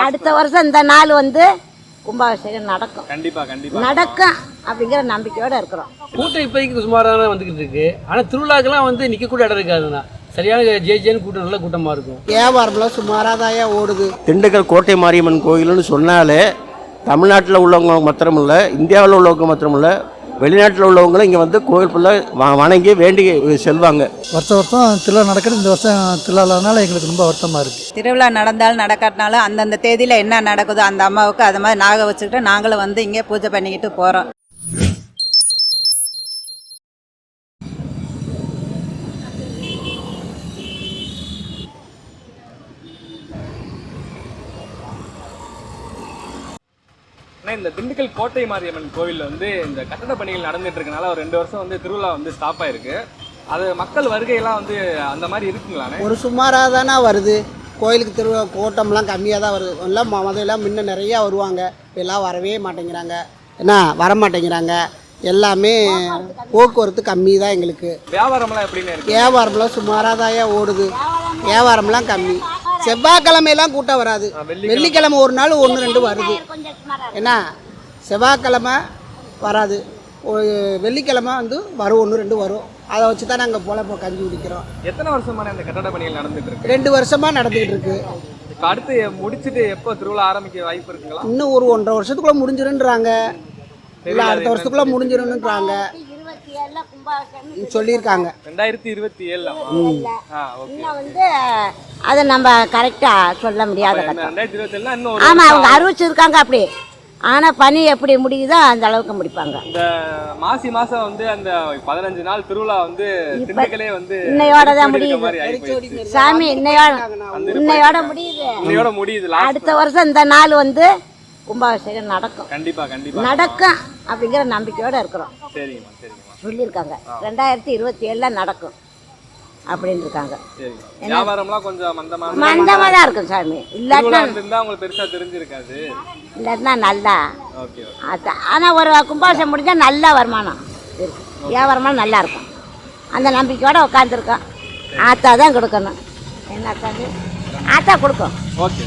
அடுத்த வருஷம் இந்த நாள் வந்து கும்பாபிஷேகம் நடக்கும். நடக்கும் அப்படிங்கிற நம்பிக்கையோட இருக்கிறோம். கூட்டம் இப்போதைக்கு சுமாராக வந்துக்கிட்டு இருக்கு. ஆனால் திருவிழாக்கெல்லாம் வந்து நிற்கக்கூட இடம் இருக்காதுண்ணா. சரியான ஜேஜேன்னு கூட்டம், நல்ல கூட்டமாக இருக்கும். வியாபாரம்லாம் சுமாராக தான் ஓடுது. திண்டுக்கல் கோட்டை மாரியம்மன் கோயில்னு சொன்னாலே தமிழ்நாட்டில் உள்ளவங்க மாத்திரமில்லை, இந்தியாவில் உள்ளவங்க மாத்திரமில்லை, வெளிநாட்டில் உள்ளவங்களும் இங்கே வந்து கோயில் ஃபுல்லாக வணங்கி வேண்டி செல்வாங்க. வருஷம் திருவிழா நடக்கிறது. இந்த வருஷம் திருவிழானால எங்களுக்கு ரொம்ப வருத்தமாக இருக்குது. திருவிழா நடந்தாலும் நடக்காட்டினாலும் அந்தந்த தேதியில் என்ன நடக்குதோ அந்த அம்மாவுக்கு அது மாதிரி நாக வச்சுக்கிட்டு நாங்களும் வந்து இங்கே பூஜை பண்ணிக்கிட்டு போகிறோம். இந்த திண்டுக்கல் கோட்டை மாரியம்மன் கோவில் வந்து இந்த கட்டட பணிகள் நடந்துட்டு இருக்கனால ஒரு 2 வருஷம் வந்து திருவிழா வந்து ஸ்டாப் ஆயிருக்கு. அது மக்கள் வருகையெல்லாம் வந்து அந்த மாதிரி இருக்குங்களாண்ணே? ஒரு சுமாராக தானே வருது. கோயிலுக்கு திருவிழா கூட்டம்லாம் கம்மியாக தான் வருது. எல்லாம் முதல்லாம் முன்ன நிறையா வருவாங்க. எல்லாம் வரவே மாட்டேங்கிறாங்க. என்ன வரமாட்டேங்கிறாங்க. எல்லாமே போக்குவரத்து கம்மி தான் எங்களுக்கு. வியாபாரம்லாம் எப்படின்னு இருக்கு? வியாபாரம்லாம் சுமாராக தான் ஓடுது. வியாபாரம்லாம் கம்மி. செவ்வாய்க்கிழமையெல்லாம் கூட்டம் வராது. வெள்ளிக்கிழமை ஒரு நாள் 1-2 வருது. என்ன செவ்வாய்க்கிழமை வராது. வெள்ளிக்கிழமை வந்து வரும் 1-2 வரும். அதை வச்சு தான் நாங்கள் பொழப்ப கஞ்சி குடிக்கிறோம். எத்தனை வருஷமான இந்த கட்டட பணிகள் நடந்துட்டு இருக்கு? 2 வருஷமாக நடந்துகிட்டு இருக்கு. இப்போ அடுத்து முடிச்சுட்டு எப்போ திருவிழா ஆரம்பிக்க வாய்ப்பு இருக்குங்களா? இன்னும் ஒரு 1.5 வருஷத்துக்குள்ளே முடிஞ்சிருன்றாங்க. இல்லை அடுத்த வருஷத்துக்குள்ளே முடிஞ்சிருன்னுறாங்க சொல்லியிருக்காங்க. 2027 வந்து அதை நம்ம கரெக்டாக சொல்ல முடியாத. 2027 இன்னும். ஆமாம், அவங்க அறிவிச்சிருக்காங்க அப்படி. ஆனால் பனி எப்படி முடியுதோ அந்த அளவுக்கு முடிப்பாங்க. இந்த மாசி மாதம் வந்து அந்த 15 நாள் திருவிழா வந்து திண்டுக்கலே வந்து இன்னையோட தான் முடியுது சாமி. இன்னையோட முடியுது. அடுத்த வருஷம் இந்த நாள் வந்து கும்பாபிஷேகம் நடக்கும். நடக்கும் அப்படிங்கிற நம்பிக்கையோட இருக்கிறோம். சொல்லியிருக்காங்க 2027 நடக்கும் அப்படின்னு இருக்காங்க. வியாபாரம்லாம் கொஞ்சம் மந்தமாக தான் இருக்கும் சாமி. இல்லாட்டினா உங்களுக்கு பெருசாக தெரிஞ்சிருக்காது. இல்லாட்டினா நல்லா. ஆனால் ஒரு கும்பாபிஷேகம் முடிஞ்சால் நல்லா வருமானம் இருக்கு. வியாபாரமாக நல்லா இருக்கும். அந்த நம்பிக்கையோட உட்காந்துருக்கோம். ஆத்தா தான் கொடுக்கணும். என்ன சாமி ஆத்தா கொடுக்கும். ஓகே.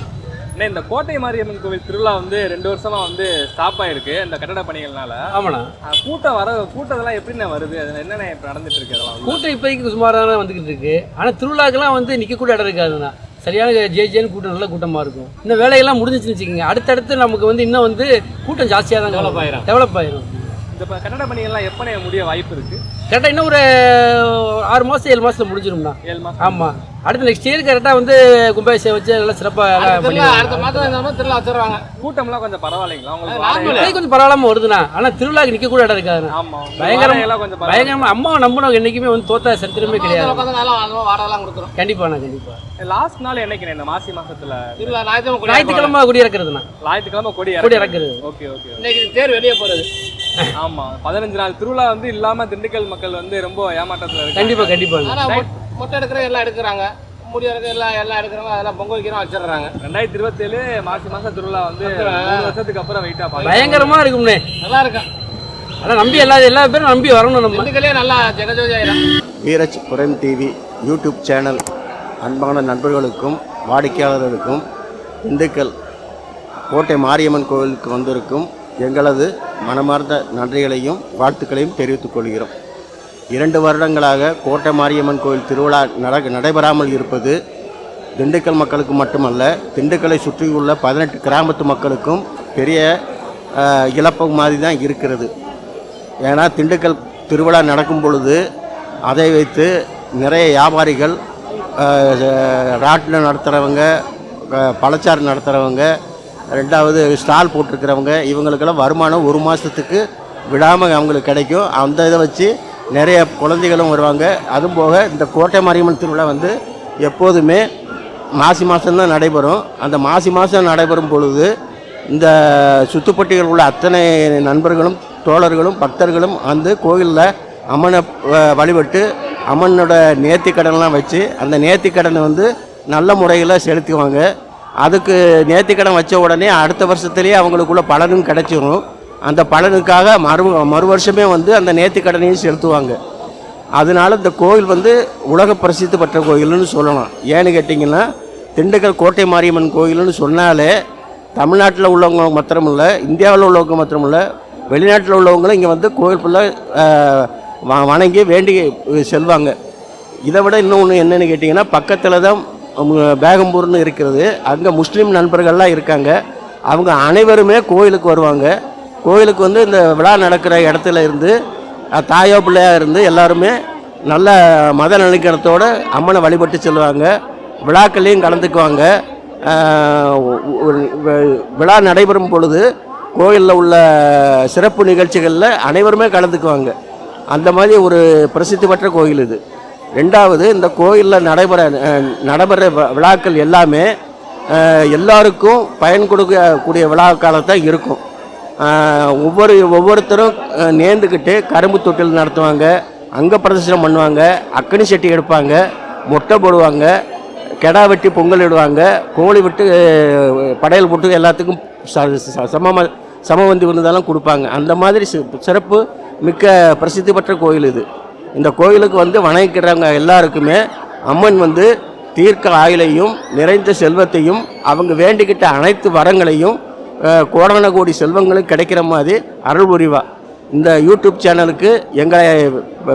இந்த கோட்டை மாரியம்மன் கோவில் திருவிழா வந்து 2 வருஷமா வந்து ஸ்டாப் ஆயிருக்கு இந்த கட்டட பணிகள்னால. ஆமாண்ணா. கூட்டத்தெல்லாம் எப்படிண்ணே வருது? அது என்னென்ன இப்போ நடந்துட்டு இருக்கு? அதெல்லாம் கூட்டம் இப்போதைக்கு சுமாராக வந்துக்கிட்டு இருக்கு. ஆனால் திருவிழாக்கெல்லாம் வந்து நிற்கக்கூட இடம் இருக்காதுண்ணா. சரியான ஜேஜேன்னு கூட்டம், நல்ல கூட்டமாக இருக்கும். இந்த வேலையெல்லாம் முடிஞ்சிச்சுன்னு வச்சுக்கோங்க, அடுத்தடுத்து நமக்கு வந்து இன்னும் வந்து கூட்டம் ஜாஸ்தியாக தான் டெவலப் ஆயிரும். இந்த கட்டட பணிகள்லாம் எப்போ முடிய வாய்ப்பு இருக்கு? கரெக்டாக இன்னும் ஒரு 6 மாதம் 7 மாதத்தில் முடிஞ்சிடும்ண்ணா. 7 மாதம். ஆமாம். அடுத்த நெக்ஸ்ட் இயர் கரெக்டாக வந்து கும்பாபிஷேகம் வச்சு நல்லா சிறப்பாக அடுத்த மாதம் திருவிழா வச்சுருவாங்க. கூட்டம்லாம் கொஞ்சம் பரவாயில்லைங்களா உங்களுக்கு? கொஞ்சம் பரவாயில்லாமல் வருதுண்ணா. ஆனால் திருவிழாக்கு நிற்க கூட இடம் இருக்காது. பயங்கரமாக அம்மாவை நம்பினவங்க என்றைக்குமே வந்து தோத்தா சரித்திரமே கிடையாது. கண்டிப்பாண்ணா, கண்டிப்பாக. லாஸ்ட் நாள் என்னைக்கு இந்த மாசி மாசத்துல? ஞாயிற்றுக்கிழமை கொடி இறக்குறதுண்ணா. ஞாயிற்றுக்கிழமை கொடி இறக்குறது. Okay okay. இன்னைக்கு தேர் வெளியே போகிறது. ஆமா, 15 நாள் திருவிழா வந்து இல்லாம திண்டுக்கல் மக்கள் வந்து ரொம்ப ஏமாற்றத்துல இருக்கு. கண்டிப்பா. மொட்டை எடுக்கிற எல்லாம் எடுக்கிறாங்க, முடி எடுக்கிற எல்லாம் எடுக்கிறாங்க, அதெல்லாம் பொங்கல் வைக்கிறோம் வச்சிடுறாங்க. 2027 மாசி மாசம் திருவிழா வந்து 3 வருஷத்துக்கு அப்புறம் வெயிட்டா பயங்கரமா இருக்கும்னே. நல்லா இருக்கும். அதான் நம்பி எல்லா பேரும் நம்பி வரணும். நம்ம திண்டுக்கல்லே நல்லா ஜெகஜோதி ஆயிடும். வீரச் புரம் டிவி யூடியூப் சேனல் அன்பான நண்பர்களுக்கும் வாடிக்கையாளர்களுக்கும் திண்டுக்கல் கோட்டை மாரியம்மன் கோவிலுக்கு வந்திருக்கும் எங்களது மனமார்ந்த நன்றிகளையும் வாழ்த்துக்களையும் தெரிவித்துக் கொள்கிறோம். 2 வருடங்களாக கோட்டை மாரியம்மன் கோயில் திருவிழா நடைபெறாமல் இருப்பது திண்டுக்கல் மக்களுக்கு மட்டுமல்ல, திண்டுக்கலை சுற்றியுள்ள 18 கிராமத்து மக்களுக்கும் பெரிய இழப்பு மாதிரி தான் இருக்கிறது. ஏன்னா திண்டுக்கல் திருவிழா நடக்கும் பொழுது அதை வைத்து நிறைய வியாபாரிகள், ராட்டினம் நடத்துகிறவங்க, பழச்சாறு நடத்துகிறவங்க, 2வது ஸ்டால் போட்டிருக்கிறவங்க, இவங்களுக்கெல்லாம் வருமானம் 1 மாதத்துக்கு விடாமல் அவங்களுக்கு கிடைக்கும். அந்த இதை வச்சு நிறைய குழந்தைகளும் வருவாங்க. அதுவும் போக இந்த கோட்டை மாரியம்மன் திருவிழா வந்து எப்போதுமே மாசி மாதம்தான் நடைபெறும். அந்த மாசி மாதம் நடைபெறும் பொழுது இந்த சுற்றுப்பட்டிகள் உள்ள அத்தனை நண்பர்களும் தோழர்களும் பக்தர்களும் வந்து கோயிலில் அம்மனை வழிபட்டு அம்மனோட நேர்த்திக்கடன்லாம் வச்சு அந்த நேர்த்திக்கடனை வந்து நல்ல முறையில் செலுத்துவாங்க. அதுக்கு நேர்த்திக்கடன் வச்ச உடனே அடுத்த வருஷத்துலேயே அவங்களுக்குள்ள பலனும் கிடைச்சிடும். அந்த பலனுக்காக மறு வருஷமே வந்து அந்த நேர்த்திக்கடனையும் செலுத்துவாங்க. அதனால இந்த கோயில் வந்து உலக பிரசித்தி பெற்ற கோயில்னு சொல்லலாம். ஏன்னு கேட்டிங்கன்னா திண்டுக்கல் கோட்டை மாரியம்மன் கோயில்னு சொன்னாலே தமிழ்நாட்டில் உள்ளவங்க மாத்திரமில்ல, இந்தியாவில் உள்ளவங்க மாத்திரமில்ல, வெளிநாட்டில் உள்ளவங்களும் இங்கே வந்து கோயில் ஃபுல்லாக வணங்கி வேண்டி செல்வாங்க. இதை விட இன்னொன்று என்னென்னு கேட்டிங்கன்னா, பக்கத்தில் தான் பேகம்பூர்னு இருக்கிறது. அங்கே முஸ்லீம் நண்பர்கள்லாம் இருக்காங்க. அவங்க அனைவருமே கோயிலுக்கு வருவாங்க. கோயிலுக்கு வந்து இந்த விழா நடக்கிற இடத்துல இருந்து தாயோ பிள்ளையா இருந்து எல்லாருமே நல்ல மத நல்லிணக்கத்தோடு அம்மனை வழிபட்டு செல்வாங்க. விழாக்கள்லையும் கலந்துக்குவாங்க. விழா நடைபெறும் பொழுது கோயிலில் உள்ள சிறப்பு நிகழ்ச்சிகளில் அனைவருமே கலந்துக்குவாங்க. அந்த மாதிரி ஒரு பிரசித்தி பெற்ற கோயில் இது. ரெண்டாவது, இந்த கோயிலில் நடைபெற விழாக்கள் எல்லாமே எல்லாருக்கும் பயன் கொடுக்கக்கூடிய விழா காலத்தான் இருக்கும். ஒவ்வொருத்தரும் நேர்ந்துக்கிட்டு கரும்பு தொட்டில் நடத்துவாங்க, அங்க பிரதர்சனம் பண்ணுவாங்க, அக்கனி சட்டி எடுப்பாங்க, மொட்டை போடுவாங்க, கெடா வெட்டி பொங்கல் இடுவாங்க, கோழி விட்டு படையல் போட்டு எல்லாத்துக்கும் சமவந்தி விருந்தெல்லாம் கொடுப்பாங்க. அந்த மாதிரி சிறப்பு மிக்க பிரசித்தி பெற்ற கோயில் இது. இந்த கோயிலுக்கு வந்து வணங்கிக்கிறவங்க எல்லாருக்குமே அம்மன் வந்து தீர்க்க ஆயுளையும் நிறைந்த செல்வத்தையும் அவங்க வேண்டிக்கிட்ட அனைத்து வரங்களையும் கோடான கோடி செல்வங்களும் கிடைக்கிற மாதிரி அருள் புரிவா. இந்த யூடியூப் சேனலுக்கு எங்களை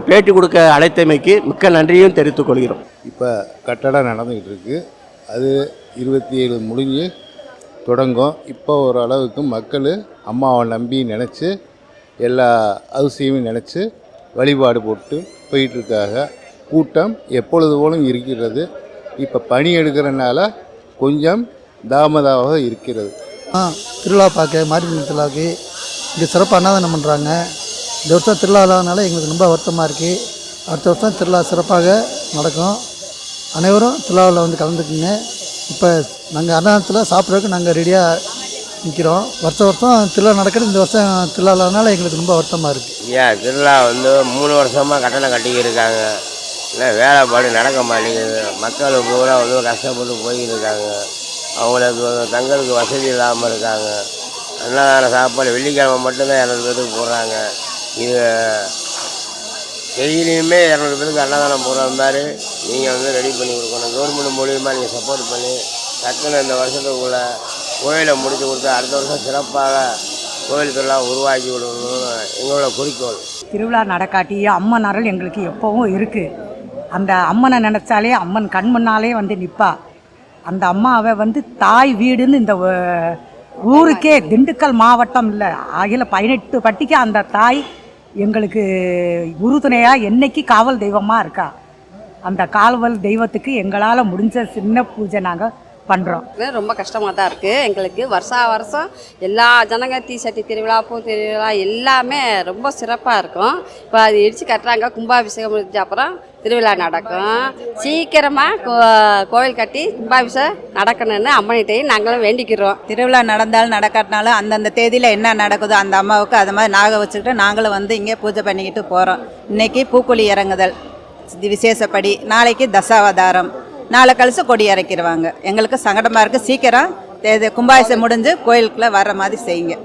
பேட்டி கொடுக்க அழைத்தமைக்கு மிக்க நன்றியும் தெரிவித்துக் கொள்கிறோம். இப்போ கட்டடம் நடந்துக்கிட்டு இருக்குது. அது 27 முடிஞ்சு தொடங்கும். இப்போ ஓரளவுக்கு மக்கள் அம்மாவை நம்பி நினச்சி எல்லா அவசியமும் நினச்சி வழிபாடு போட்டு போயிட்டுருக்காங்க. கூட்டம் எப்பொழுது போலும் இருக்கிறது. இப்போ பணி எடுக்கிறனால கொஞ்சம் தாமதமாக இருக்கிறது. திருவிழா பார்க்க மாரியம்மன் திருவிழாவுக்கு இங்கே சிறப்பாக அன்னதானம் பண்ணுறாங்க. இந்த வருஷம் திருவிழா இல்லாதனால எங்களுக்கு ரொம்ப வருத்தமாக இருக்குது. அடுத்த வருஷம் திருவிழா சிறப்பாக நடக்கும். அனைவரும் திருவிழாவில் வந்து கலந்துக்குங்க. இப்போ நாங்கள் அன்னதானத்தில் சாப்பிட்றதுக்கு நாங்கள் ரெடியாக நிற்கிறோம். வருஷம் திருவிழா நடக்கிறது. இந்த வருஷம் திருவிழா இல்லாதனால எங்களுக்கு ரொம்ப வருத்தமாக இருக்குது. திருவிழா வந்து 3 வருஷமாக கட்டணம் கட்டிக்கிருக்காங்க. இல்லை வேலைப்பாடு நடக்க மாட்டேங்குது. மக்கள் பூரா வந்து கஷ்டப்பட்டு போய்கிட்டு இருக்காங்க. அவங்களுக்கு தங்களுக்கு வசதி இல்லாமல் இருக்காங்க. அன்னதான சாப்பாடு வெள்ளிக்கிழமை மட்டும்தான் 200 பேருக்கு போடுறாங்க. இது டெய்லியுமே 200 பேருக்கு அன்னதானம் போடுற மாதிரி நீங்கள் வந்து ரெடி பண்ணி கொடுக்கணும். கவர்மெண்ட் மூலியமாக நீங்கள் சப்போர்ட் பண்ணி டக்குன்னு இந்த வருஷத்துக்குள்ளே கோயிலை முடித்து கொடுத்து அடுத்த வருஷம் சிறப்பாக கோயில் திருவிழா உருவாக்கி விடணும்னு எங்களோட குறிக்கோள். திருவிழா நடக்காட்டி அம்மன் அருள் எங்களுக்கு எப்போவும் இருக்குது. அந்த அம்மனை நினச்சாலே அம்மன் கண் முன்னாலே வந்து நிற்பா. அந்த அம்மாவை வந்து தாய் வீடுன்னு இந்த ஊருக்கே, திண்டுக்கல் மாவட்டம் இல்லை, ஆகிய 18 பட்டிக்கு அந்த தாய் எங்களுக்கு உறுதுணையாக என்னைக்கு காவல் தெய்வமாக இருக்கா. அந்த காவல் தெய்வத்துக்கு எங்களால் முடிஞ்ச சின்ன பூஜை நாங்கள் பண்ணுறோம். ரொம்ப கஷ்டமாக தான் இருக்குது எங்களுக்கு. வருஷம் எல்லா ஜனங்க தீசட்டி திருவிழா, பூ திருவிழா எல்லாமே ரொம்ப சிறப்பாக இருக்கும். இப்போ அது இடித்து கட்டுறாங்க. கும்பாபிஷேகம் முடிஞ்ச அப்புறம் திருவிழா நடக்கும். சீக்கிரமாக கோவில் கட்டி கும்பாபிஷேகம் நடக்கணும்னு அம்மனிட்டையும் நாங்களும் வேண்டிக்கிறோம். திருவிழா நடந்தாலும் நடக்காட்டினாலும் அந்தந்த தேதியில் என்ன நடக்குதோ அந்த அம்மாவுக்கு அது மாதிரி நாக வச்சுக்கிட்டு நாங்களும் வந்து இங்கே பூஜை பண்ணிக்கிட்டு போகிறோம். இன்றைக்கி பூக்குழி இறங்குதல் விசேஷப்படி, நாளைக்கு தசாவதாரம், நாளை கழிச்சு கொடி இறக்கிடுவாங்க. எங்களுக்கு சங்கடமாக இருக்குது. சீக்கிரம் கும்பாபிஷேகம் முடிஞ்சு கோயிலுக்குள்ளே வர்ற மாதிரி செய்யுங்க.